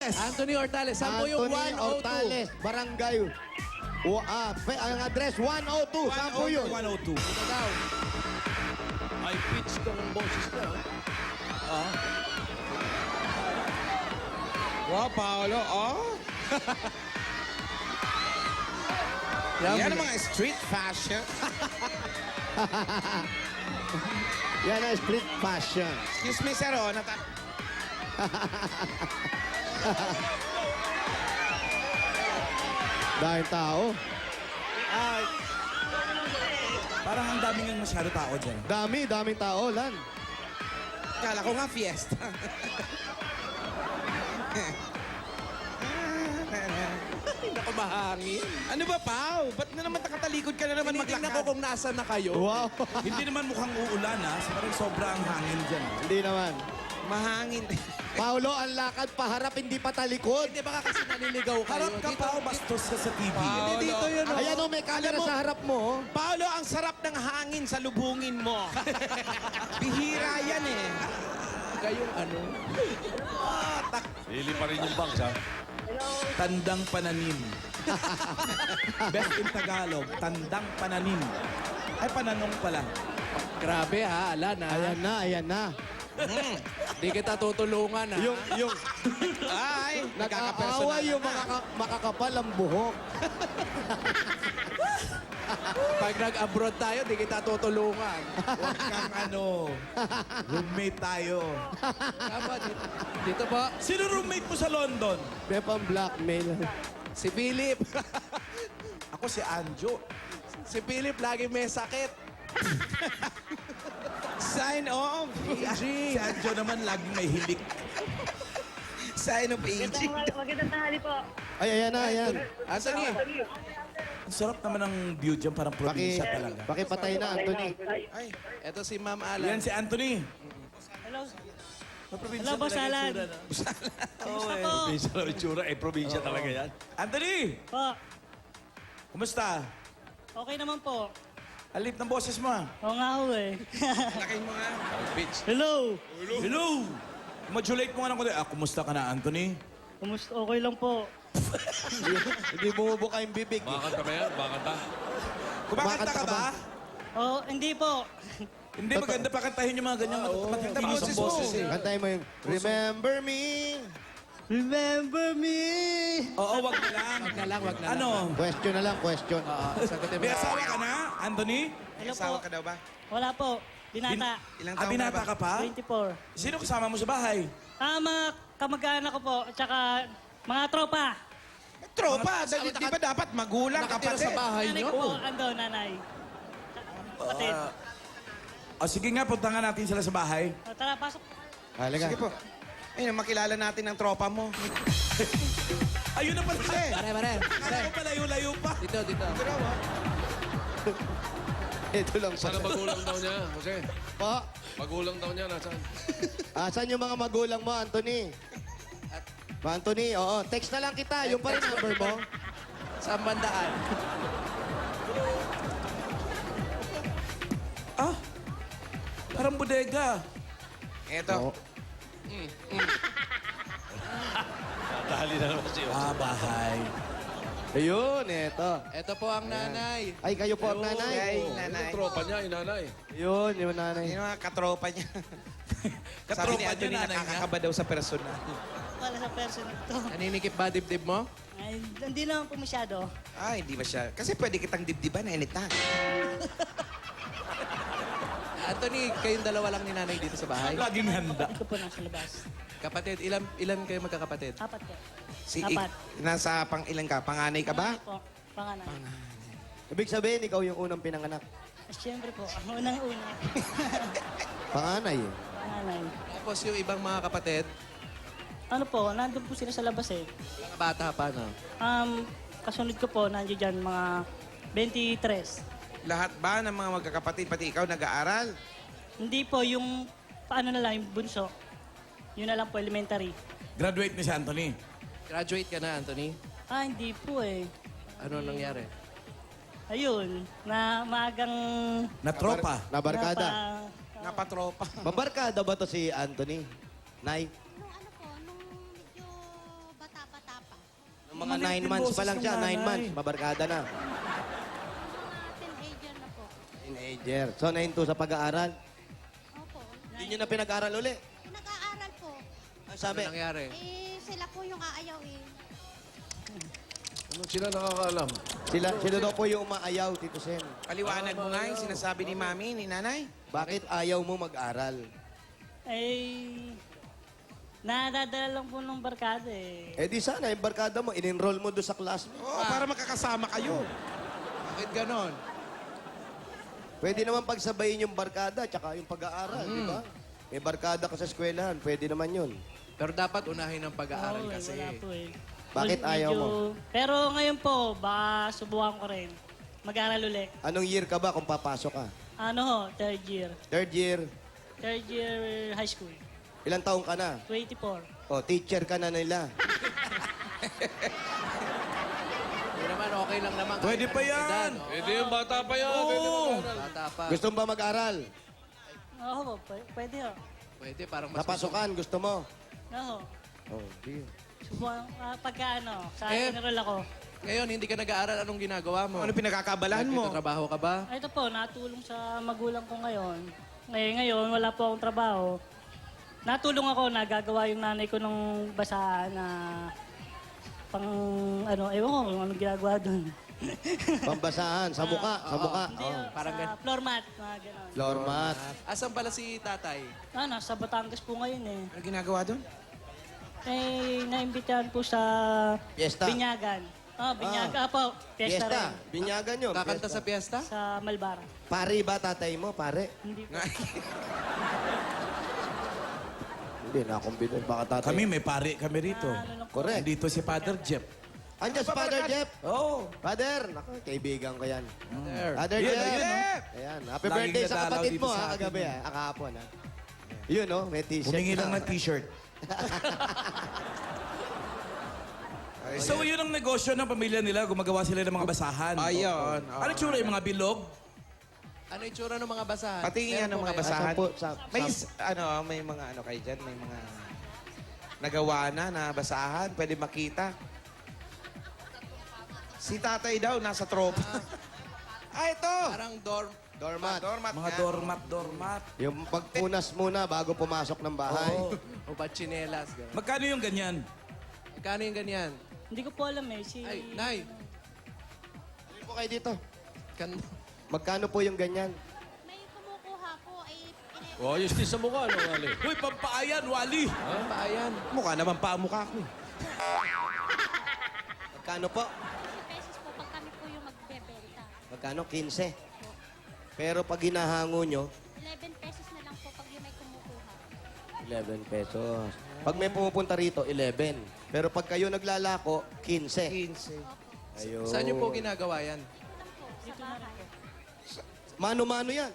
Anthony Hortales. Saan po yung Anthony 102? Hortales, Barangay. Ang address 102. Saan po yun? 102. Ito daw. Ay, pitch tong boses ko. Wow, Paolo. Oh. Yan ang mga street fashion. Yan ang street fashion. Excuse me, sir. Oh, Dahil tao. Ay. Parang ang daming yung masyado tao dyan. Daming tao, Lan. Kala ko nga fiesta. Naku, mahangin. Ano ba, Pao? Ba't na naman nakatalikod ka na naman Tinitingnan ko maglakad? kung nasa na kayo. Wow. Hindi naman mukhang uulan, ha? Parang sobra ang hangin dyan. Hindi naman. Mahangin. Paulo, ang lakad paharap, hindi pa talikod. Hindi, baka kasi naliligaw kayo. Harap ka, Pao. Bastos ka sa TV. Hindi, dito yun. oh. Ayan o, may camera Alam mo- sa harap mo. oh. Paolo, ang sarap ng hangin sa lubungin mo. Bihira yan eh. Kayong ano? Lili pa rin yung banks, ha? Tandang pananim. Best in Tagalog, tandang pananim. Ay, pananong pala. Grabe ha, Alan ha. Ayan na. Di kita tutulungan ha. Yung Ay, nag-aaway yung makakapal ang buhok. Pag nag-abroad tayo, di kita tutulungan. Huwag kang roommate tayo. Tama, dito po, Sino roommate mo sa London? May pang-blackmail. si Philip. Ako si Anjo. Si Philip lagi may sakit. Sign of. Si Anjo naman laging may hilik. Sign of aging. Magandang tanghali po. Ay, ayan na, ayan. Anthony, Ang sarap naman ng view dyan, parang probinsya talaga. Pakipatay na, Anthony. Ay, eto si Ma'am Alan. yan si Anthony. Hello. Probinsya Hello, Boss talaga Alan. yung itsura, no? Kumusta po? Probinsya na itsura. Probinsya talaga yan. Anthony! Po. Kumusta? Okay naman po. Alip ng boses mo, ah. Oo nga ho eh. Laki mo nga. Hello. Hello! Modulate mo nga ng konti. Kumusta ka na, Anthony? Kumusta? Okay lang po. Hindi bumubuka yung bibig. Makakanta ba yan? Makakanta. Kumakanta ka ba? Oh, hindi po. Hindi, maganda pa kantahin yung mga ganyang maganda Tigas ang boses eh. Kantahin mo yung Remember Me. Remember me. Oo, wag na lang. Wag na lang, wag na lang. Ano? Question na lang, question. Sagutin mo. May asawa ka na, Anthony? Hello po. daw ba? Wala po. Binata. Binata ka pa? 24. Sino kasama mo sa bahay? Mga kamag-anak ko po. Tsaka mga tropa. Tropa, di ba dapat magulang, Nakatira sa bahay Nanay nyo? ko po. Ando, nanay. Kapatid. Sige nga, punta nga natin sila sa bahay. Tara, pasok. Halika. Sige po. Ayun, makilala natin ang tropa mo. Ayun na pala siya. Pare. Kala ko palayo-layo pa. Dito. Ito lang Saan ang magulang daw niya, Jose? Pa. Magulang daw niya, nasaan? Asan yung mga magulang mo, Anthony? Anthony, oo. Text na lang kita. Yung pa rin number mo. Saan bandaan? Parang bodega. Eto. Dahali na naman siya. Bahay. Ayun, eto. Ito po ang nanay. Ay, kayo po ang nanay. Ay, Yung nanay. tropa niya, inanay. Ayun, yung nanay. Yung mga katropa niya. Sabi Katropa ni niya, Anthony, nanay niya. nakakakaba daw sa personal. Wala sa person ito. Naninikip ba dibdib mo? Ay, hindi naman po masyado. Hindi ba siya? Kasi pwede kitang dibdiban anytime. Anthony, kayong dalawa lang ni nanay dito sa bahay? Laging handa. Hindi ko po nasa labas. Kapatid, ilan kayo magkakapatid? Apat ko. Si Apat. nasa pang-ilan ka? Panganay ka ba? Po. Pangalan. Ibig sabihin, ikaw yung unang pinanganak. Siyempre po, ang unang-una. Panganay eh. Panganay. Tapos yung ibang mga kapatid, Ano po, nandun po sila sa labas eh. mga bata pa, no? Kasunod ko po, nandiyo dyan mga 23. Lahat ba ng mga magkakapatid, pati ikaw, nag-aaral? Hindi po, yung paano na lang, yung bunso. Yun na lang po, elementary. Graduate ni si Anthony. Graduate ka na, Anthony? Hindi po eh. Ano nangyari? Ayun, na maagang... Na tropa. Nabarkada. Napatropa. Mabarkada ba to si Anthony? Nay? Nung ano po, nung medyo Mga 9 months pa lang siya, 9 months. Mabarkada na. Teenager na po. Teenager. So, nahinto sa pag-aaral. Opo. Hindi nyo na pinag-aaral uli. Pinag-aaral po. Ang sabi, Ano nangyari? Sila po yung aayaw eh. Ano sila nakakaalam? sila daw po yung umaayaw, Tito Sen. Paliwanag mo nga yung sinasabi ni mami, ni nanay. Bakit ayaw mo mag-aral? Eh, nadadala lang po ng barkada eh. Eh di sana, yung barkada mo, in-enroll mo doon sa class mo. Oo, para magkakasama kayo. Bakit ganon? Pwede naman pagsabayin yung barkada tsaka yung pag-aaral, di ba? May barkada ka sa eskwelahan, pwede naman yun. Pero dapat unahin ang pag-aaral Oo, kasi. wala po eh. Bakit ayaw mo? Pero ngayon po, baka subukan ko rin. Mag-aral ulit. Anong year ka ba kung papasok ka? Ano ho, third year. Third year, Third year high school. ilang taong ka na? 24. O, teacher ka na nila. Hindi naman, okay lang naman. Pwede Kahit pa anong yan. edad. Pwede yung bata pa yan. Pwede mag-aaral. Bata pa. Gusto mo ba mag-aral? Oo, pwede ho. Pwede, parang mas Napasukan, gusto mo? Oo. Oh, sige. Subukan, pagka ano, sa Eh. enroll ako. Ngayon, hindi ka nag-aaral. Anong ginagawa mo? Ano pinagkakabalahan mo? Nagtatrabaho ka ba? Ay, ito po, natulong sa magulang ko ngayon. Ngayon, wala po akong trabaho. Natulong ako, nagagawa yung nanay ko ng basahan na pang, ewan ko kung anong ginagawa doon. Pambasahan, sa muka, sa muka. Hindi, Oh. parang sa floor mat, mga gano'n. Floor mat. Asan pala si tatay? Sa Batangas po ngayon eh. Ano ginagawa doon? Naimbitahan po sa Fiesta. Binyagan. Binyagan po. Fiesta, Fiesta. rin. Binyagan yun. Kakanta Fiesta. sa piyesta? Sa Malbara. Pare ba tatay mo? Pare? Hindi po. Hindi, nakumbino. Baka tatay. Kami, may pare kami rito. Ano lang po. Correct. Nandito si Father Jeff. Andiyan si Father Jeff. Oo. Father, naku, kaibigan ko yan. Father Yun, Jeff. yun, no? Ayan. Happy Laging birthday sa nadalaw kapatid dito mo, sa ha, atin. kagabi, ha, kahapon, ha. Yun, no, may t-shirt. Humingi lang ng t-shirt. So, yun ang negosyo ng pamilya nila. Gumagawa sila ng mga basahan. Ayun. Ano tsura yung mga bilog? Ano yung tsura ng mga basahan? Pati Meron yan ng po mga kayo? basahan. Sa- May, may mga ano kayo dyan, may mga nagawa na basahan, pwede makita. Si tatay daw, nasa tropa. Ito! Parang dorm. Doormat. Doormat Mga nga. dormat. Yung pagpunas muna bago pumasok ng bahay. O ba chinelas? Gano'n. Magkano yung ganyan? Magkano yung ganyan? Hindi ko po alam eh. Ay, Nay. Ano po kayo dito? Kan Magkano po yung ganyan? May kumukuha po ay Oh, ayos din sa mukha, no, Wally? Uy, pampaayan, Wally! Ano ba yan? Mukha naman pa ang mukha ko. Magkano po? pesos po pag kami po yung magbebenta. Magkano? 15. Pero pag hinahango nyo, 11 pesos na lang po pag yung may kumukuha. 11 pesos. Pag may pumupunta rito, 11. Pero pag kayo naglalako, 15. 15. Ayun. Saan niyo po ginagawa yan? Lang po, sa bahay. Mano-mano yan.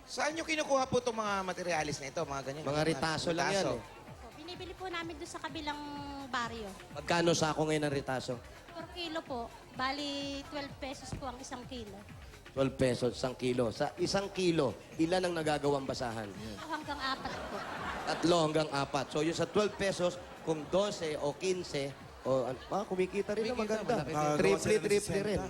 Saan nyo kinukuha po itong mga materialis na ito? Mga ganyan. Mga ritaso lang yan eh. Opo, binibili po namin doon sa kabilang baryo. Magkano sako ngayon ng ritaso? Per kilo po, bali 12 pesos po ang isang kilo. 12 pesos, 1 kilo. Sa 1 kilo, ilan ang nagagawang basahan? Hanggang 4 po. 3 hanggang 4. So yung sa 12 pesos, kung 12 o 15, kumikita rin na Kumikita, maganda. malaki din. Triple rin.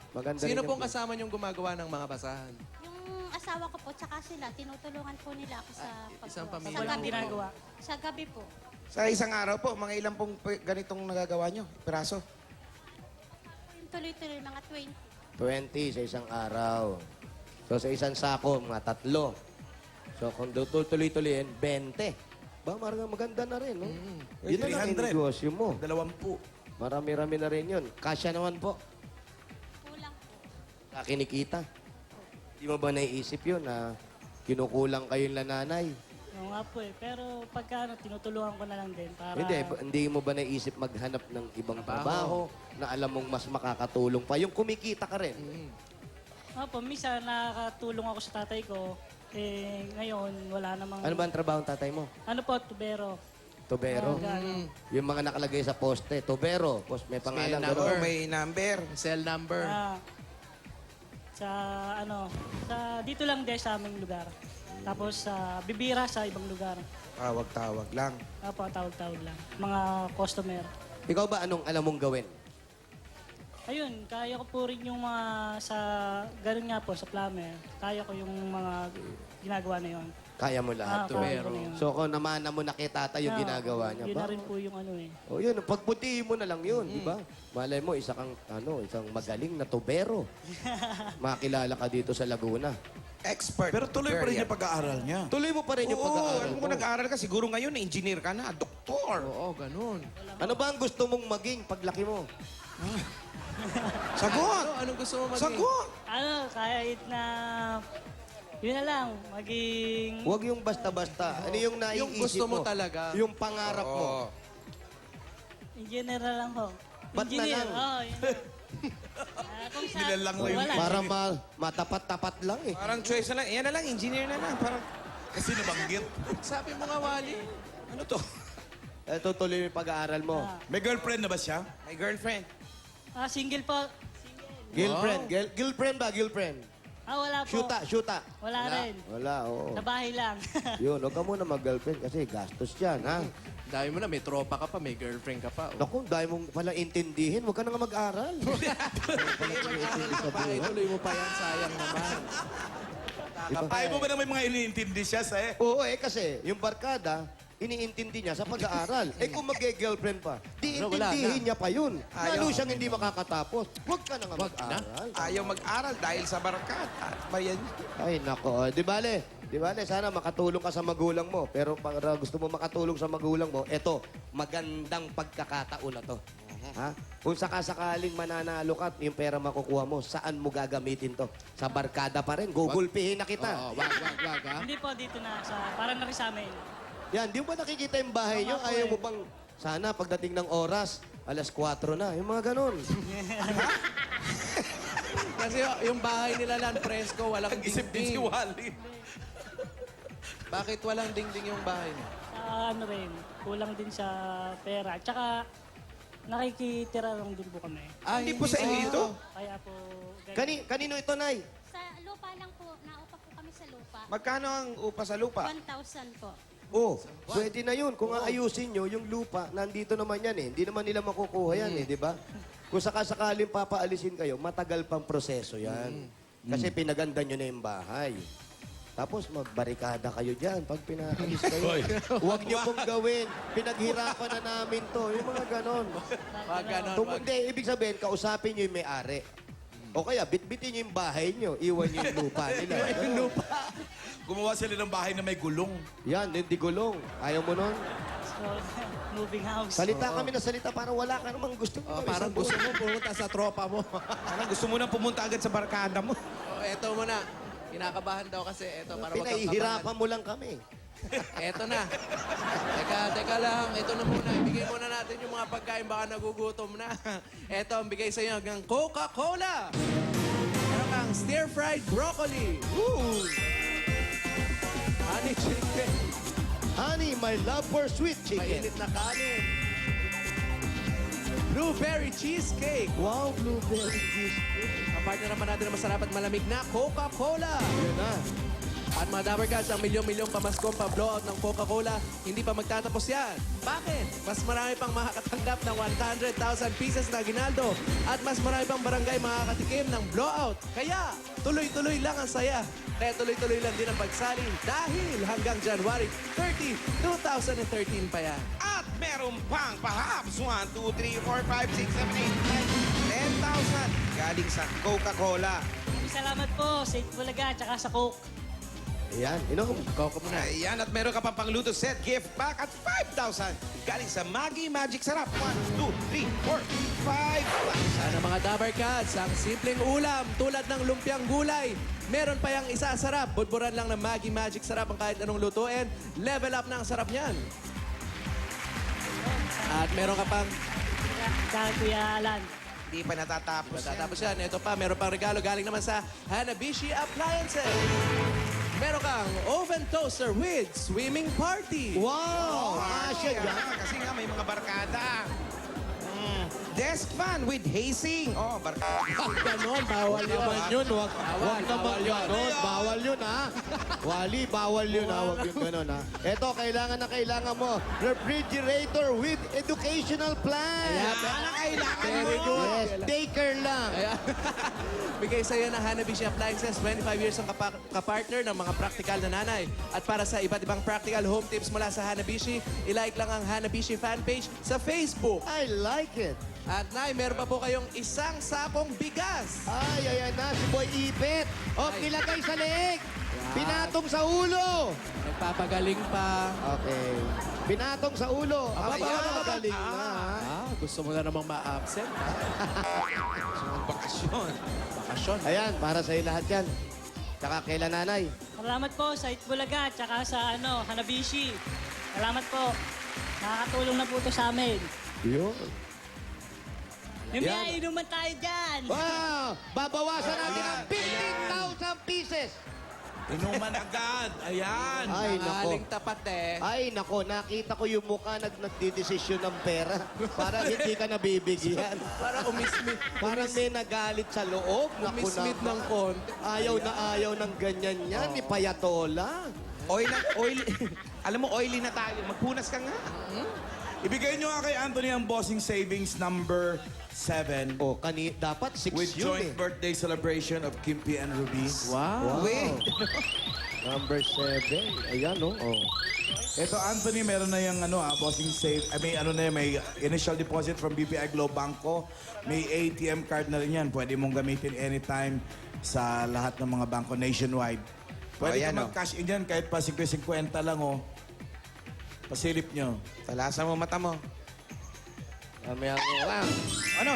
Maganda Sino rin pong yung- kasama niyong gumagawa ng mga basahan? Yung asawa ko po, tsaka sila, tinutulungan po nila ako sa isang paggawa. pamilya. Sa Walang gabi ginagawa. po. Sa gabi po. Sa isang araw po, mga ilang pong ganitong nagagawa nyo? Piraso? Yung tuloy-tuloy, mga 20. 20 sa isang araw. So sa isang sako, mga 3. So kung tuloy-tuloyin, 20. Ba, maganda na rin, no? Yun na lang yung 300. negosyo mo. 20. Marami-rami na rin yun. Kasya naman po. Kulang po. Sa kinikita. Di mo ba naiisip yun na kinukulang kayong lananay? Oo nga po eh. Pero pagka tinutulungan ko na lang din para... Hindi mo ba naisip maghanap ng ibang trabaho na alam mong mas makakatulong pa? Yung kumikita ka rin. Opo, minsan nakakatulong ako sa tatay ko. Ngayon, wala namang... Ano ba ang trabaho ng tatay mo? Ano po, tubero. Tubero. Gano'n. Yung mga nakalagay sa poste, tubero. Tapos may pangalan. number. gano'n. May number. Cell number. Dito lang din sa aming lugar. Tapos bibira sa ibang lugar. Tawag-tawag lang. Opo, tawag-tawag lang. Mga customer. Ikaw ba, anong alam mong gawin? Ayun, kaya ko po rin yung mga sa, ganun nga po, sa plumber. Kaya ko yung mga ginagawa na yun. Kaya mo lahat. Kaya ko na yun. So, kung namana mo na kay tata yung Ah, ginagawa niya, Yun ba? na rin po yung ano eh. O yun, pagputihin mo na lang yun, di ba? Malay mo, isang magaling na tubero. Makilala ka dito sa Laguna. Expert. Pero tuloy pa rin Very yung pag-aaral niya. Tuloy mo pa rin yung Oo, pag-aaral alam mo. mo nag-aaral ka, siguro ngayon, engineer ka na, doktor. Oo, ganun. Ano ba ang gusto mong maging paglaki mo? Sagot! Anong gusto mo maging? Sagot! Ano, kahit na, yun na lang, maging, Huwag yung basta-basta. Ano yung naiisip Yung gusto mo talaga. Yung pangarap mo. Oo. engineer na lang ho. Ba't na Engineer, lang? oo, yun lang. Kung sa, Nilalang mo yung wala. Para matapat-tapat lang eh. Parang choice na lang. Yan na lang, engineer na lang. Parang, Kasi nabanggit. Sabi mo nga, Wally. ano to? Ito tuloy yung pag-aaral mo. May girlfriend na ba siya? My girlfriend. Single po. Girlfriend. Girlfriend ba? Girlfriend. Wala po. Shoota. Wala rin. Wala, oo. Sa bahay lang. Yun, huwag ka muna mag-girlfriend kasi gastos yan, ha? Dahil mo na, may tropa ka pa, may girlfriend ka pa. Oh. Naku, dahil mong pala intindihin, huwag ka na nga mag-aral. Ituloy mo pa yan, sayang naman. Ayaw mo ba na may mga iniintindi siya sa Oo, kasi yung barkada, iniintindi niya sa pag-aaral. Kung mag-girlfriend pa, di Pero wala intindihin niya pa yun. Ayaw. Lalo siyang hindi makakatapos. Huwag ka na nga mag-aral. Ayaw mag-aral dahil sa barkada. At bayan. Ay, nako. Di bale, sana makatulong ka sa magulang mo. Pero para gusto mo makatulong sa magulang mo, eto, magandang pagkakataon na to. Ha? Kung sakasakaling mananalo ka at yung pera makukuha mo, saan mo gagamitin to? Sa barkada pa rin. Gugulpihin na kita. Oo, wag, ha? Hindi po dito na, para na rin sa amin. Yan, di mo ba nakikita yung bahay nyo? Ayaw mo bang, sana pagdating ng oras, alas 4 na. Yung mga ganon. Kasi yung bahay nila Lan Fresco, walang Isip din si dingding. Wally. Bakit walang dingding yung bahay niya? Ano rin, kulang din sa pera. Tsaka, nakikitira lang din po kami. Hindi po sa inyo ito? Kaya po, ganyan. Kanino ito, Nay? Sa lupa lang po, naupa po kami sa lupa. Magkano ang upa sa lupa? 1,000 po. Oh, pwede na yun. Kung aayusin nyo, yung lupa, nandito naman yan eh. Hindi naman nila makukuha yan eh, di ba? Kung sakasakaling papaalisin kayo, matagal pang proseso yan. Kasi pinaganda nyo na yung bahay. Tapos magbarikada kayo dyan pag pinaalis kayo. Huwag nyo pong gawin. Pinaghirapan na namin to. Yung mga ganon. Wag ganon, wag. Hindi, ibig sabihin, kausapin nyo yung may-ari. O kaya, bitbitin nyo yung bahay nyo. Iwan nyo yung lupa nila. yung lupa. Gumawa sila ng bahay na may gulong. Yan, hindi gulong. Ayaw mo nun? So, moving house. Salita kami na salita para wala ka namang gusto mo. Parang gusto mo pumunta sa tropa mo. Parang gusto mo na pumunta agad sa barkada mo. Eto mo na. Kinakabahan daw kasi. Eto, para wag kang Pinahihirapan kabahan. mo lang kami. Eto na. Teka lang. Ito na muna. Ibigay muna natin yung mga pagkain. Baka nagugutom na. Eto, ang bigay sa inyo ng Coca-Cola. Meron kang stir-fried broccoli. Woo! Honey chicken. Honey, my love for sweet chicken. Mainit na kanin. Blueberry cheesecake. Wow, blueberry juice. Kapartner naman natin na masarap at malamig na Coca-Cola. Yun na. At mga Dabber Cats, ang milyong-milyong pamaskong pa-blowout ng Coca-Cola, hindi pa magtatapos yan. Bakit? Mas marami pang makakatanggap ng 100,000 pieces na aguinaldo at mas marami pang barangay makakatikim ng blowout. Kaya, tuloy-tuloy lang ang saya. Kaya tuloy-tuloy lang din ang pagsalin dahil hanggang January 30, 2013 pa yan. At meron pang perhaps 1, 2, 3, 4, 5, 6, 7, 8, 9, 10,000 galing sa Coca-Cola. Salamat po sa Itbulaga at saka sa Coke. Ayan, inom. Coco muna. Ayan, at meron ka pang pangluto set gift back at 5,000 galing sa Maggi Magic Sarap. 1, 2, 3, 4, 5,000. Sana mga Dabber Cats, ang simpleng ulam tulad ng lumpiang gulay, meron pa yung isasarap. Budburan lang ng Maggi Magic Sarap ang kahit anong lutuin. Level up na ang sarap niyan. At meron ka pang Sa Kuya Alan. Hindi pa natatapos. Matatapos yan. Ito pa, meron pang regalo galing naman sa Hanabishi Appliances. Meron kang oven toaster with swimming party. Wow! Asya Kaya dyan. nga, kasi nga may mga barkada. desk fan with hazing. Oh, barkada. Ganon, bawal yun. Naman yun, wag naman bawal yun. ganon. Bawal yun, ha? Wali, bawal yun, ha? Wag yun ganon, ha? Ito, kailangan na kailangan mo. Refrigerator with educational plan. Very good. Yes, daycare lang. Ayan. Bigay sa iyo ng Hanabishi Appliances, 25 years ang kapartner ng mga practical na nanay. At para sa iba't ibang practical home tips mula sa Hanabishi, ilike lang ang Hanabishi fan page sa Facebook. I like it. At Nay, meron pa po kayong isang sakong bigas. Ay, ayan na, si Boy Ipit. O, Ay. nilagay sa leeg. Pinatong sa ulo. Nagpapagaling pa. Okay. Pinatong sa ulo. Galing na, ha? Gusto mo na namang ma-absent. Bakasyon. Bakasyon. Ayan, para sa'yo lahat yan. Tsaka kailan nanay. Salamat po sa Itbulaga, tsaka sa Hanabishi. Salamat po. Nakakatulong na po ito sa amin. Yun. Yung inuman tayo dyan. Wow! Babawasan natin ang 15,000 pieces. Inuman agad. Ayan. Ay, nako. Nangaling tapat eh. Ay, nako. Nakita ko yung mukha nagdidesisyon ng pera. Parang hindi ka nabibigyan. Para umismit. Parang may nagalit sa loob. Naku Umismit naman. ng konti. Ayaw ng ganyan yan. Ni Payatola. Oily. Alam mo, oily na tayo. Magpunas ka nga. Ibigay nyo nga kay Anthony ang bossing savings number 7 O, dapat 6 with yun joint eh. birthday celebration of Kimpi and Ruby. Wow. Wait. Number 7. Ayan, no? Oh. Ito, Anthony, meron na yung bossing save. May initial deposit from BPI Globe Banco. May ATM card na rin yan. Pwede mong gamitin anytime sa lahat ng mga bangko nationwide. Pwede ayan, ka mag-cash in yan kahit pa 50 lang, oh. Pasilip nyo. Talasan mo mata mo. Mamaya ko. Wow. Ano?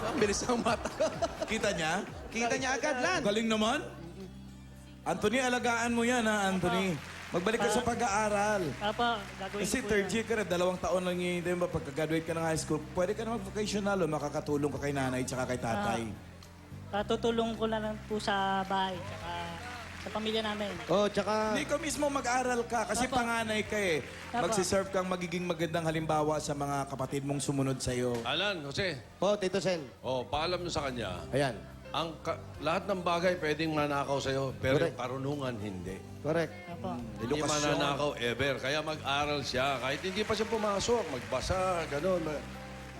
Ang bilis ng mata. Kita niya? Kita niya agad, Lan. Galing naman. Anthony, alagaan mo yan, ha, Anthony. Magbalik ka sa pag-aaral. Apa, gagawin Kasi ko po third yan. year ka na, 2 taon lang yun, di ba? Pagka-graduate ka ng high school, pwede ka na mag-vocational, o makakatulong ka kay nanay tsaka kay tatay. Tutulong ko na lang po sa bahay, tsaka sa pamilya namin. Oh, tsaka... Hindi ko mismo mag-aral ka kasi Apo. panganay ka eh. Apo. Magsiserve kang magiging magandang halimbawa sa mga kapatid mong sumunod sa'yo. Alan, Jose. Oh, Tito Sen. Oh, paalam mo sa kanya. Ayan. Lahat ng bagay pwedeng manakaw sa'yo, pero Correct. yung karunungan hindi. Correct. Apo. Hindi Edukasyon. mananakaw ever. Kaya mag-aral siya. Kahit hindi pa siya pumasok, magbasa, gano'n.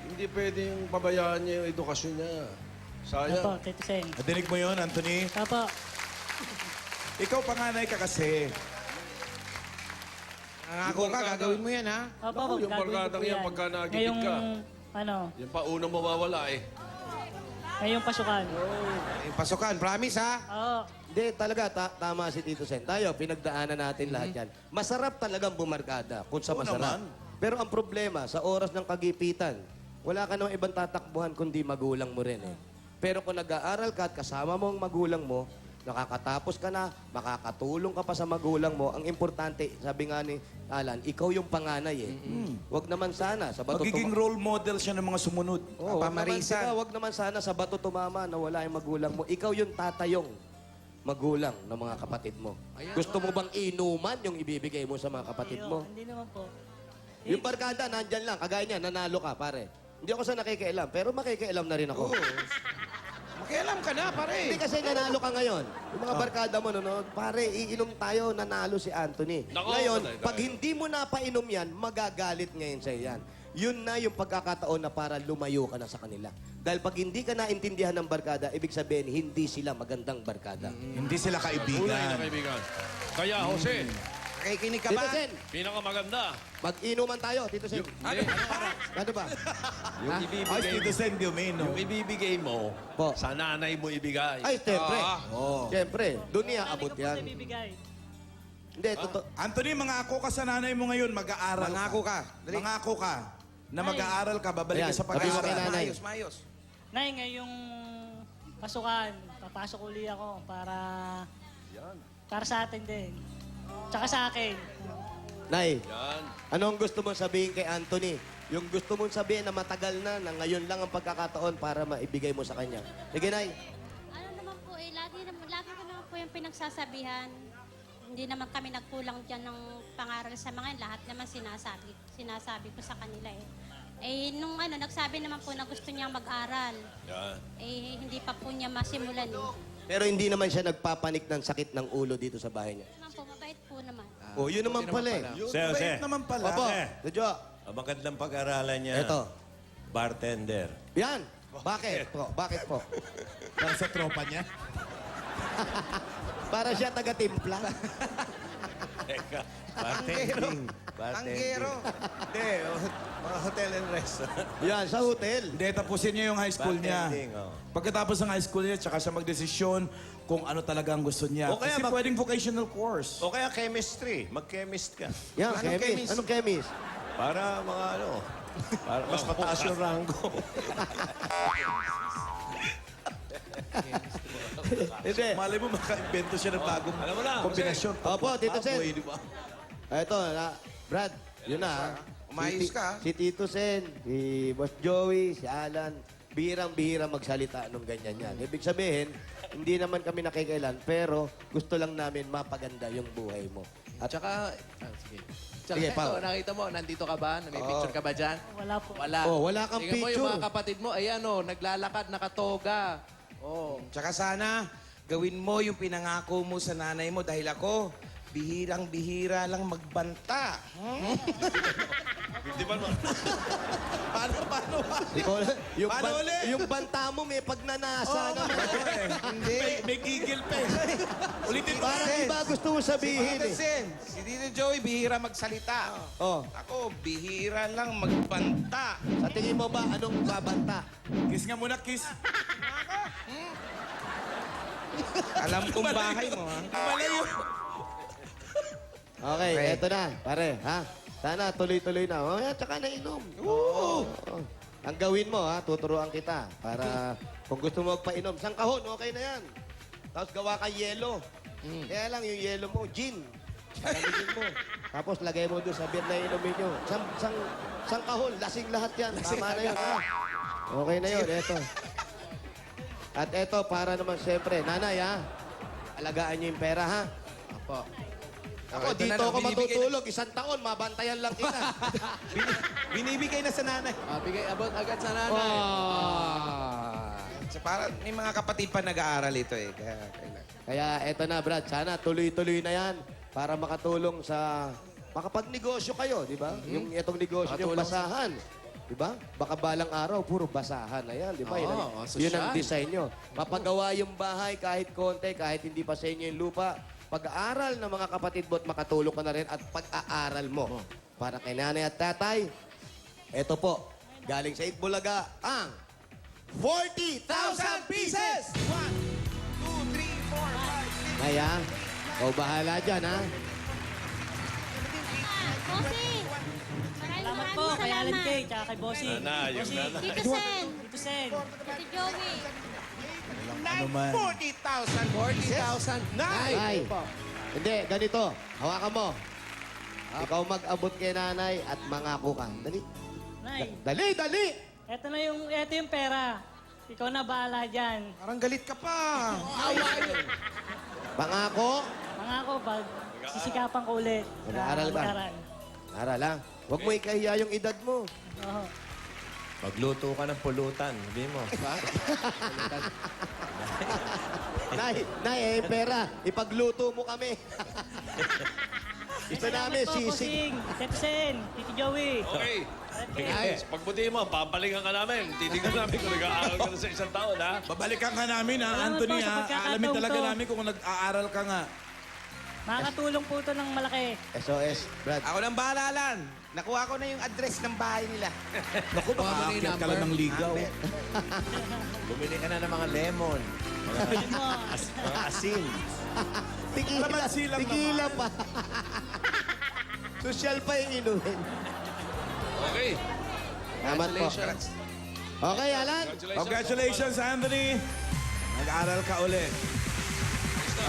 Hindi pwedeng pabayaan niya yung edukasyon niya. Apo, Sayang. Tito Sen. Nadinig mo yon, Anthony? Apo. Ikaw panganay ka kasi. Nangako ka, gagawin mo yan, ha? Apo, Naku, yung gagawin ko barkadang po yan, pagka nagigit Ngayong, ka. Yung Yung pa unang mawawala eh. ngayong pasukan. Yung pasukan, promise, ha? Oo. Hindi, talaga, tama si Tito Sen. Tayo, pinagdaanan natin lahat yan. Masarap talagang bumarkada kung sa Oo masarap. naman. Pero ang problema, sa oras ng kagipitan, wala ka namang ibang tatakbuhan kundi magulang mo rin eh. Pero kung nag-aaral ka at kasama mo ang magulang mo, nakakatapos ka na, makakatulong ka pa sa magulang mo, ang importante, sabi nga ni Alan, ikaw yung panganay eh. Huwag naman sana sa bato Magiging role model siya ng mga sumunod. Oh, wag naman, Pamarisan. wag naman sana sa bato tumama na wala yung magulang mo. Ikaw yung tatayong magulang ng mga kapatid mo. Gusto mo bang inuman yung ibibigay mo sa mga kapatid mo? Hindi naman po. Yung barkada, nandyan lang. Kagaya niya, nanalo ka, pare. Hindi ako sa nakikialam, pero makikialam na rin ako. Makialam ka na, pare. Hindi kasi nanalo ka ngayon. Yung mga barkada mo nanonood, pare, iinom tayo, nanalo si Anthony. Nako, Ngayon, patay tayo. pag hindi mo napainom yan, magagalit ngayon sa'yo yan. Yun na yung pagkakataon na para lumayo ka na sa kanila. Dahil pag hindi ka naintindihan ng barkada, ibig sabihin, hindi sila magandang barkada. Hindi sila Tunay na kaibigan. kaibigan. Kaya, Jose, Nakikinig ka Tito ba? Sen, pinakamaganda. mag-inuman tayo, Tito Sen. Ano ba? Yung Ay, ibibigay, Tito Sen Diomeno. yung ibibigay mo, Po. sa nanay mo ibigay. Ay, siyempre. Oh. Siyempre, doon niya Marami abot ko po yan. sa bibigay. Hindi, totoo. Anthony, mangako ka sa nanay mo ngayon, mag-aaral Mangako ka. Dali. Mangako ka na mag-aaral ka, babalik Ayan, ka sa sabi mo kay pag-aaral. nanay. Mayos, mayos. Nay, ngayong pasukan, papasok uli ako para sa atin din. Tsaka sa akin. Nay, Yan. ano ang gusto mong sabihin kay Anthony? Yung gusto mong sabihin na matagal na ngayon lang ang pagkakataon para maibigay mo sa kanya. Sige, Nay. Ano naman po lagi ko naman po yung pinagsasabihan hindi naman kami nagkulang dyan ng pangaral sa mga yan. Lahat naman sinasabi ko sa kanila eh. Eh, nung nagsabi naman po na gusto niya mag-aral. Yan. Eh, hindi pa po niya masimulan eh. Pero hindi naman siya nagpapanik ng sakit ng ulo dito sa bahay niya. Naman po, mabait po naman. Oh, yun naman pala eh. Yun, Sir, bait sir. naman pala. Opo, Eh. Medyo. Ang magandang pag-aralan niya. Eto. Bartender. Yan. Bakit po? Bakit po? Para sa tropa niya. Para siya taga-timpla. Teka, bartending. Tanggero. Hindi, mga hotel and restaurant. Yan, sa hotel. Hindi, tapusin niya yung high school niya. Bartending, oh. Pagkatapos ng high school niya, tsaka siya magdesisyon kung ano talaga ang gusto niya. O kaya Kasi pwedeng vocational course. O kaya chemistry. Mag-chemist ka. Yan, Anong chemist. chemist? Anong chemist? Para mga ano, para mas mataas yung rango. Hindi. Malay mo, maka-invento siya ng bagong Alam mo na, kombinasyon. Opo, Tito Sen. Baboy, di ba? Ito, Brad, yun na. Umayos ka. Si Tito Sen, si Boss Joey, si Alan, bihirang-bihira magsalita nung ganyan yan. Ibig sabihin, hindi naman kami nakikailan, pero gusto lang namin mapaganda yung buhay mo. At saka, sige. Tsaka Sige, Pao. ito, nakita mo, nandito ka ba? May picture ka ba dyan? Wala po. Wala. Oh, wala kang Tingnan mo yung picture. mga kapatid mo, ayan o, naglalakad, nakatoga. Oh. Tsaka sana, gawin mo yung pinangako mo sa nanay mo dahil ako, bihirang-bihira lang magbanta. Di ba naman? Paano? Ikaw, yung, Paano ulit? yung banta mo may pagnanasa naman. Hindi. May gigil pa eh. Ulitin mo. Parang iba gusto mo sabihin Tito eh. Sen, si Tito Joey, bihira magsalita. Oh, Ako, bihira lang magbanta. sa tingin mo ba anong babanta? Kiss nga muna, kiss. Alam kong bahay mo, ha? Malayo. Okay, Okay. eto na, pare, ha? Sana tuloy-tuloy na. Oh, yan, tsaka nainom. Oo. Ang gawin mo, ha, tuturuan kita para kung gusto mo magpainom. Sang kahon, okay na yan. Tapos gawa ka yelo. Kaya lang yung yelo mo, gin. Palamigin mo. Tapos lagay mo doon sa beer na inumin nyo. Sang kahon, lasing lahat yan. Tama na yun, ha? Okay na yun, eto. At eto, para naman siyempre, nanay, ha? Alagaan nyo yung pera, ha? Apo. Ako, ito dito na lang, ako binibigay matutulog. Isang taon, mabantayan lang kita. Binibigay na sa nanay. Bigay abot agad sa nanay. So, para may mga kapatid pa nag-aaral ito eh. Kaya. Kaya eto na, Brad. Sana tuloy-tuloy na yan para makatulong sa... Makapagnegosyo kayo, di ba? Yung itong negosyo yung Makatulong basahan. Di ba? Baka balang araw, puro basahan na yan. Di ba? Yun ang- Oo, yun ang sosyal. design nyo. Mapagawa yung bahay kahit konti, kahit hindi pa sa inyo yung lupa. Pag-aaral ng mga kapatid mo at makatulong ka na rin at pag-aaral mo. Para kay nanay at tatay, eto po, galing sa Itbulaga, ang 40,000 pieces! 1, 2, 3, 4, 5, 6. Kaya, ikaw bahala dyan, ha? Bossing! Salamat po kay Alan Kay, tsaka kay Bossing. Nana, yung Bossing. nana. Tito Sen! Tito Sen. Tito Joey! Ano man. 40,000. 40,000. Ay, hindi, ganito. Hawakan mo. Ikaw mag-abot kay nanay at mangako ka. Dali. Nay, Dali! eto yung pera. Ikaw na bahala dyan. Parang galit ka pa. Pangako. Pangako, pag sisikapan ko ulit. Mag-aaral ba? Mag-aaral. Aral, ha? Huwag mo ikahiya yung edad mo. Oo. Magluto ka ng pulutan. Sabi mo. Nay, pera. Ipagluto mo kami. Gusto namin, Salamat po, sisig. Bossing. Tito Sen, Tito Joey. Okay. Okay. Nice. Pagbutihin mo, babalikan ka namin. Titignan namin kung nag-aaral ka na sa isang taon, ha? Babalikan ka namin, ha, Salamat Anthony, po sa ha? pagkakataon Alamin talaga to. namin kung nag-aaral ka nga. Makakatulong po ito ng malaki. SOS, Brad. Ako nang bahala, Alan. Nakuha ko na yung address ng bahay nila. Naku, Kuha mo na yung makaakyat ka lang number. ng ligaw. Bumili ka na ng mga lemon. Yun mo. Mga asin. Kalamansi lang Tigila pa. Social pa yung inuhin. Okay. Salamat po. Congratulations. Okay, Alan. Congratulations, Anthony. Nag-aaral ka ulit.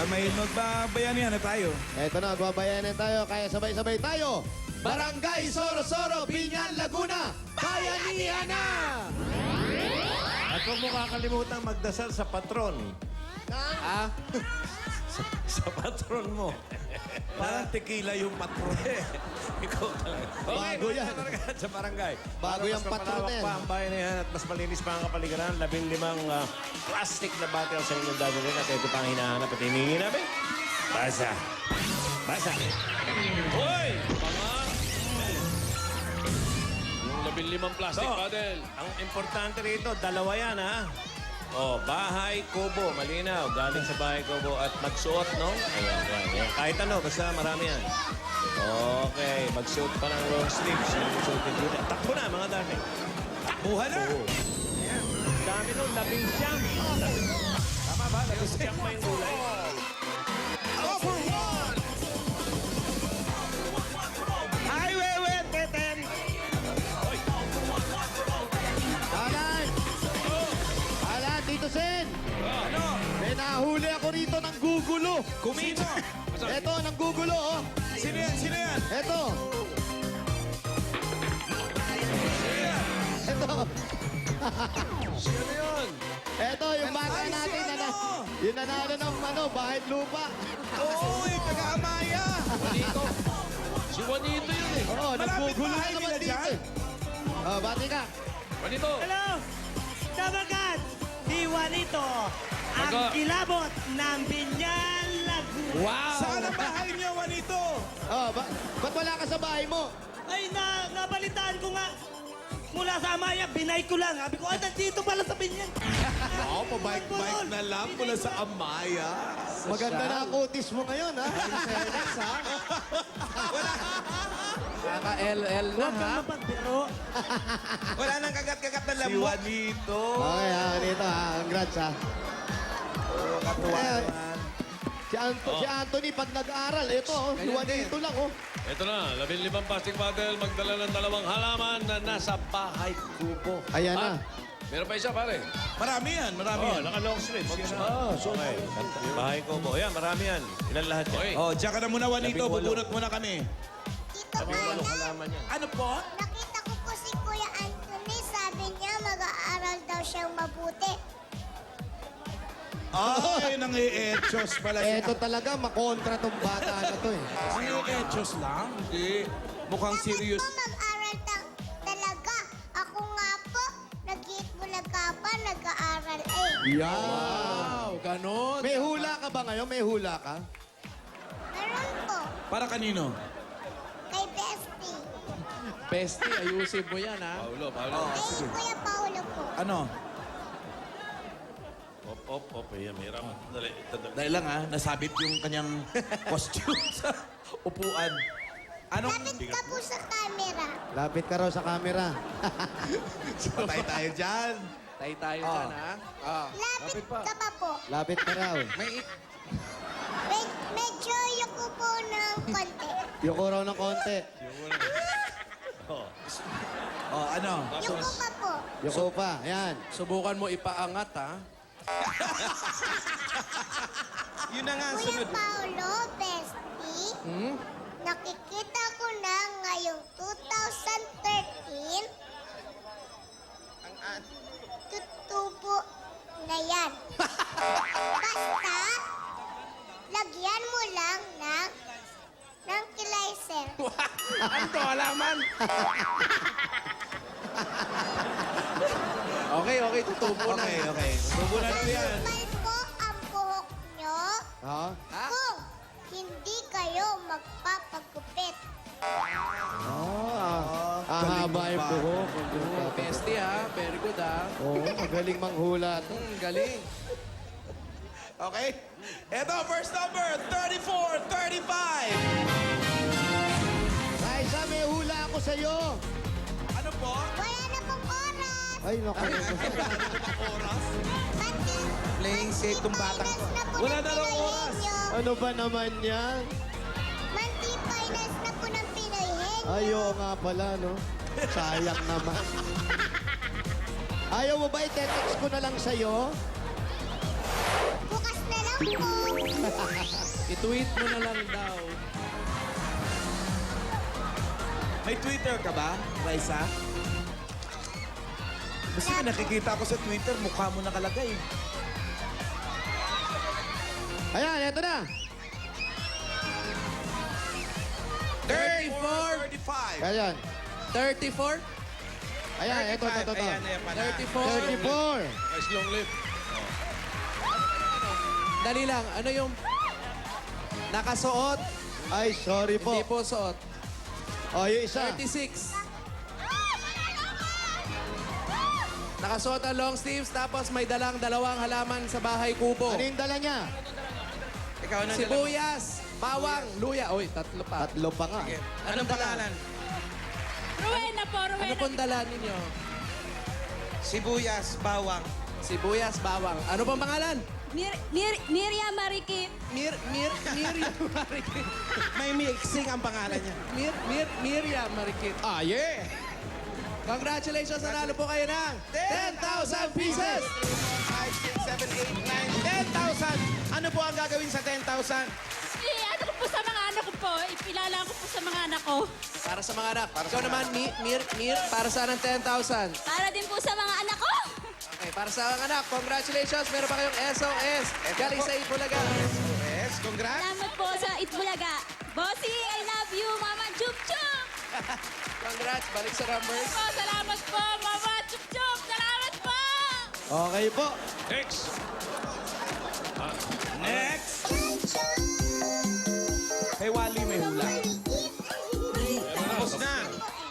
May magbabayanihan na tayo. Eto na, babayanan tayo. Kaya sabay-sabay tayo. Barangay Soro-Soro, Binyan, Laguna. Bayanihan na! At huwag mo kakalimutan magdasal sa patron. Ah? Sa patron mo. Parang tequila yung patron. Ikaw talaga. Okay, Bago yan. Barangay sa barangay. Bago yung Mas patron mapalawak na yan. pa ang bayan na yan at mas malinis pa ang kapaligiran. 15 plastic na bottle sa inyong dadalhin at ito pa ang hinahanap at hinihingi namin. Basa. Basa. Hoy! Yung 15 plastic So, bottle. ang importante rito, dalawa yan, ha? Oh, bahay, kubo, malinaw. Galing sa bahay, kubo. At magsuot, no? Ayan. Kahit ano, basta marami yan. Okay, magsuot pa ng long sleeves. Yung suot din dito. Takbo na, mga dami. Takbuhan na! Ayan. Dami nun, 11. Tama ba? 11 pa yung gulay. Over one! Highway with Teten! Alan! Alan, Tito Sen! Ano? May nahuli ako rito ng gugulo. Kumino! Eto, ng gugulo, oh. Sino yan? Sino yan? Eto. Eto. Sino yun? Eto, yung bata Ay, si natin na, ano? yung nanalo ng bahay lupa. Uy, taga-amaya! Si Juanito yun eh. Oo, Malapit naggugulo bahay na naman nila dito. dyan. Oh, bati ka. Juanito. Hello! Dabagat! Di Juanito, ang Baga. kilabot ng Binyan Laguna. Saan ang bahay niyo, Juanito? Oh, ba't wala ka sa bahay mo? Ay, nabalitaan ko nga. Mula sa Amaya, binay ko lang. Sabi ko, nandito pala sa Binyan. Oo, pabike-bike na lang mula sa Amaya. Maganda na ang kutis mo ngayon, ha? Kaka-LL na, Huwag ha? kang mapagbiro. Wala nang kagat-kagat na Si lamok. Juanito. Okay, ha? Dito, ha? Congrats, ha? Katuwa Ayan. naman. Si Anthony, pag nag-aaral, ito, oh, Juanito lang, oh. Ito na, 15 plastic bottle, magdala ng 2 halaman na nasa bahay kubo. Ayan na. Meron pa isa, pare. Marami yan, marami Oh, yan. naka-long sleeves. Yan na. Okay. Bahay ko po. Ayan, marami yan. Ilan lahat yan? Okay. Oh, diyan ka na muna, Juanito. 18. Bubunot muna kami. Tito Walang Ana, halaman yan. Ano po? nakita ko po si Kuya Anthony. Sabi niya mag-aaral daw siyang mabuti. Ay, nang-i-etchos pala siya. Eto talaga, makontra tong bata na to, eh. Nang-i-etchos lang? Hindi. Mukhang Bakit serious. po mag-aral talaga? Ako nga po, nag-iit-bulaga pa, nag-aaral eh. Yan. Wow, ganon. May hula ka ba ngayon? May hula ka? Meron po, Para kanino? kay Bestie. Bestie, ayusin mo yan, ha? Paulo. Kay Kuya Paolo po. Ano? Op. Ayan, may raman. Dali. Dahil lang nasabit yung kanyang costume sa upuan. Anong Lapit ka po sa camera. Lapit ka raw sa camera. patay tayo dyan? Tay tayo dyan, ha? Ah. Lapit ka pa po. Lapit ka raw. Medyo yuko po ng konti. Yuko raw ng konti. Oh, ano? Yuko pa po. Yuko pa. Ayan. Subukan mo ipaangat, ha? Yun na nga ang Kuya sunod. Paolo, Bestie, nakikita ko na ngayong 2013, tutubo na yan. Basta, lagyan mo lang ng kilizer. Ano to, halaman? Okay, tutubo na. Okay. Subunan ko yan. Kapal po ang buhok nyo Ha? kung hindi kayo magpapagupit. Haba yung buhok. Bestie, ha? Very good, ha? Oo, magaling manghula to. Galing. Okay? Eto, first number, 34, 35. Raisa, may hula ako sa'yo. Ano po? Wala na pong oras. Ay, naku. Playing safe tong batang to. Wala na lang oras. Ano ba naman yan? Monthly finance na po ng Pinoyhen. Ayaw nga pala, no? Sayang naman. Ayaw mo ba i-text ko na lang sa'yo? Bukas na lang po. I-tweet mo na lang daw. May Twitter ka ba, Raisa? Kasi nakikita ko sa Twitter, mukha mo nakalagay. Ayan, eto na. 34. 35. Ayan. 34. Ayan, ito. Ayan, ayan pala. 34. 34. Nice long lip. Dali lang. Ano yung nakasuot? Ay, sorry po. Hindi po suot. O, yung isa. 36. Nakasuot ang long sleeves tapos may dalang dalawang halaman sa bahay kubo. Ano yung dala niya? Ikaw na Sibuyas, bawang, luya. Uy, tatlo pa. Tatlo pa nga. Anong pangalan? Rowena po, Ano pong dala ninyo? Sibuyas, bawang. Sibuyas, bawang. Ano pong pangalan? Miriam Marikit. Miriam Marikit. May mixing ang pangalan niya. Miriam Marikit. Ah, yeah! Congratulations, nanalo po kayo ng 10,000 pieces! 5, 6, 7, 8, 9, 10,000! Ano po ang gagawin sa 10,000? Ano ko po sa mga anak ko po, ipilala ko po sa mga anak ko. Para sa mga anak. Ikaw naman, Mir, para saan ang 10,000? Para din po sa mga anak ko. Okay, para sa mga anak, congratulations. Meron pa kayong SOS. Galing sa Itbulaga. Yes, congrats! Salamat po sa Itbulaga. Bossy, I love you, Mama Chup Chup. Congrats. Balik sa numbers. Salamat po, Mama Chup Chup. Salamat po. Okay po. Next. Next! Kay Wally may hula. Tapos na!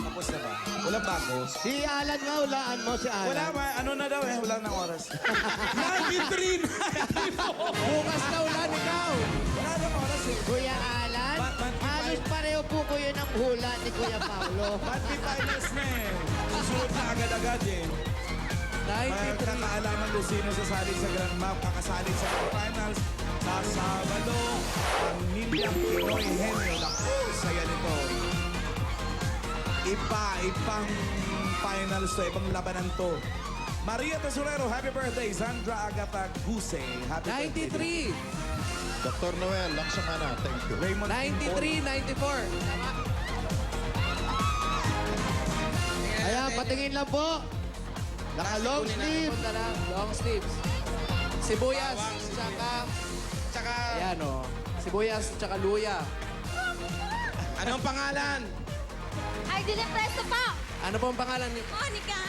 Tapos na ba? Walang bago. Si Alan nga, hulaan mo si Alan. Wala ba? Ano na daw eh? Wala ng oras. 93! Bukas na ulan, ikaw. Wala ng oras eh. Kuya Alan, halos pareho po ko yun ang hula ni Kuya Paulo. Monthly finals na eh. Susunod na agad-agad eh. 93. Magkakaalaman Lucino sasali sa Grand Map, kakasali sa Grand Finals sa Sabado. Pamilyang Pinoy Henyo. Naku, saya nito. Ibang finals to, ibang labanan to. Maria Tesorero, happy birthday. Sandra Agata Guse, happy birthday. 93. Dr. Noel, Laksamana, thank you. Raymond 93, 94. Ayan, patingin lang po. Naka-long sleeve. Punta lang, long sleeves. Sibuyas, tsaka... Tsaka, Ayan o. Sibuyas, tsaka luya. anong pangalan? Ay, Presto po. Ano po ang pangalan ni... Monica.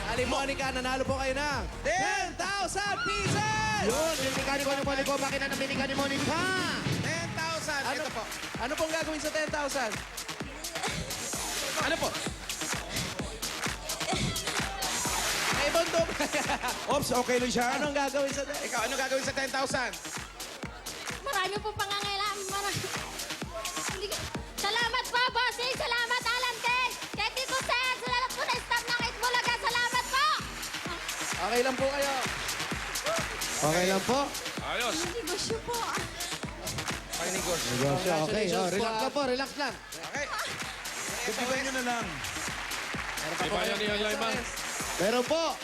Ali Monica, nanalo po kayo ng 10,000 pieces! Yun, minika ni Monica, makina na minika ni Monica. 10,000! Ito po. Ano pong gagawin sa 10,000? Ano po? May bundok. Ops, okay lang siya. Anong gagawin sa... Ikaw, ano gagawin sa 10,000? Marami po pangangailangan. Salamat po, Bossy. Salamat, Alan Kay. Kay Tito Sen. Salamat po na staff ng Itbulaga. Salamat po. Okay lang po kayo. Okay lang po. Ayos. Negosyo po. Okay, negosyo. Negosyo, okay. Congratulations Oh, relax po, lang po, relax lang. Okay. Tutugan nyo na lang. May bayanihan line ba? Pero po,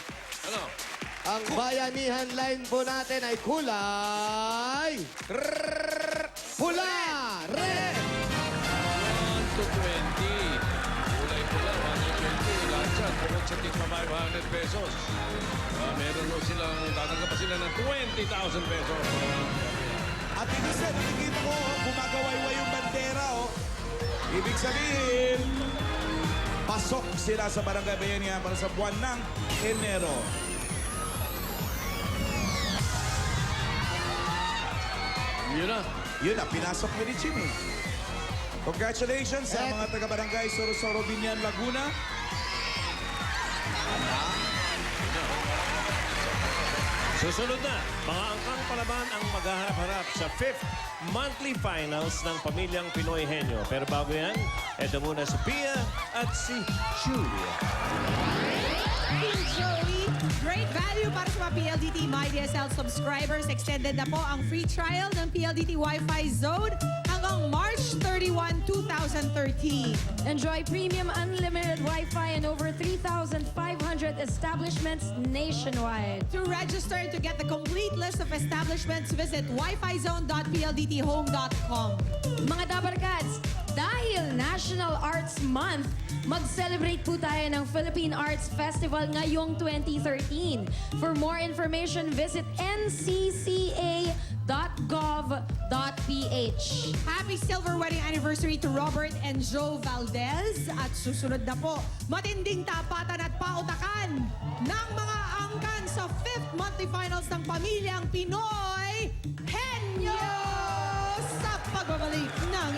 Ano? ang bayanihan line po natin ay kulay... Pula! Red! 1 to 20. Kulay pula, 1 to 20. Lahat yan, bukod sa tigma 500 pesos. Meron mo silang, tatanggap pa sila ng 20,000 pesos. At ito sa nakikita ko, gumagawayway yung bandera, oh. Ibig sabihin, pasok sila sa Barangay Bayanihan para sa buwan ng Enero. Yun na. Yun na, pinasok ni Jimmy. Congratulations sa mga taga-barangay Sorosoro, Binyan, Laguna. Susunod na, mga angkang palaban ang maghaharap-harap sa 5th monthly finals ng Pamilyang Pinoy Henyo. Pero bago yan, eto muna si Pia at si Julia. Joey, great value para sa mga PLDT MyDSL subscribers. Extended na po ang free trial ng PLDT Wi-Fi Zone hanggang March 31, 2013. Enjoy premium unlimited Wi-Fi in over 3,500 establishments nationwide. To register and to get the complete list of establishments, visit wifizone.pldthome.com. Mga Dabarkads, dahil National Arts Month, mag-celebrate po tayo ng Philippine Arts Festival ngayong 2013. For more information, visit ncca.pl Happy silver wedding anniversary to Robert and Joe Valdez. At susunod na po, matinding tapatan at pautakan ng mga angkan sa 5th monthly finals ng Pamilyang Pinoy. Henyo sa pagbabalik ng